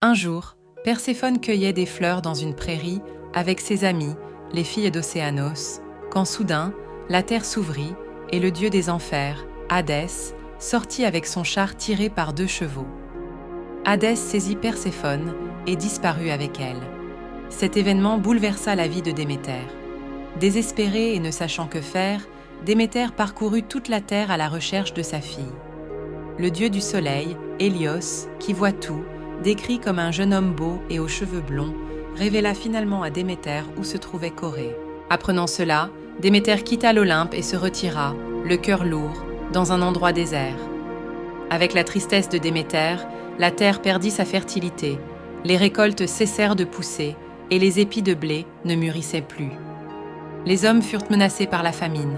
Un jour, Perséphone cueillait des fleurs dans une prairie avec ses amies, les filles d'Océanos, quand soudain, la terre s'ouvrit et le dieu des enfers, Hadès, sortit avec son char tiré par 2 chevaux. Hadès saisit Perséphone et disparut avec elle. Cet événement bouleversa la vie de Déméter. Désespérée et ne sachant que faire, Déméter parcourut toute la terre à la recherche de sa fille. Le dieu du soleil, Hélios, qui voit tout, décrit comme un jeune homme beau et aux cheveux blonds, révéla finalement à Déméter où se trouvait Corée. Apprenant cela, Déméter quitta l'Olympe et se retira, le cœur lourd, dans un endroit désert. Avec la tristesse de Déméter, la terre perdit sa fertilité, les récoltes cessèrent de pousser et les épis de blé ne mûrissaient plus. Les hommes furent menacés par la famine.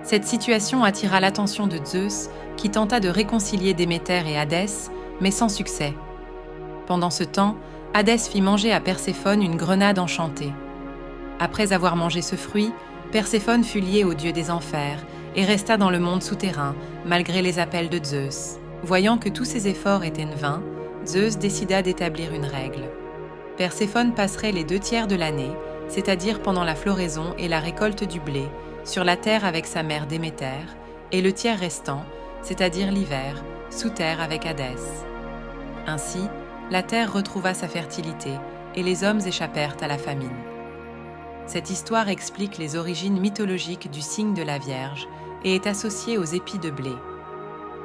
Cette situation attira l'attention de Zeus, qui tenta de réconcilier Déméter et Hadès, mais sans succès. Pendant ce temps, Hadès fit manger à Perséphone une grenade enchantée. Après avoir mangé ce fruit, Perséphone fut liée au dieu des enfers et resta dans le monde souterrain, malgré les appels de Zeus. Voyant que tous ses efforts étaient vains, Zeus décida d'établir une règle. Perséphone passerait les 2 tiers de l'année, c'est-à-dire pendant la floraison et la récolte du blé, sur la terre avec sa mère Déméter, et le tiers restant, c'est-à-dire l'hiver, sous terre avec Hadès. Ainsi, la terre retrouva sa fertilité et les hommes échappèrent à la famine. Cette histoire explique les origines mythologiques du signe de la Vierge et est associée aux épis de blé.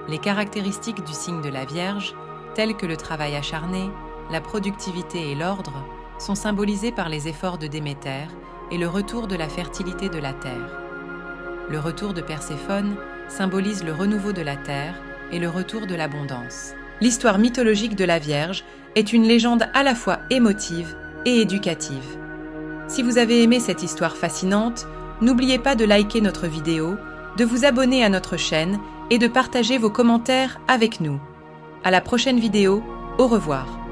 Les caractéristiques du signe de la Vierge, telles que le travail acharné, la productivité et l'ordre, sont symbolisées par les efforts de Déméter et le retour de la fertilité de la terre. Le retour de Perséphone symbolise le renouveau de la terre et le retour de l'abondance. L'histoire mythologique de la Vierge est une légende à la fois émotive et éducative. Si vous avez aimé cette histoire fascinante, n'oubliez pas de liker notre vidéo, de vous abonner à notre chaîne et de partager vos commentaires avec nous. À la prochaine vidéo, au revoir.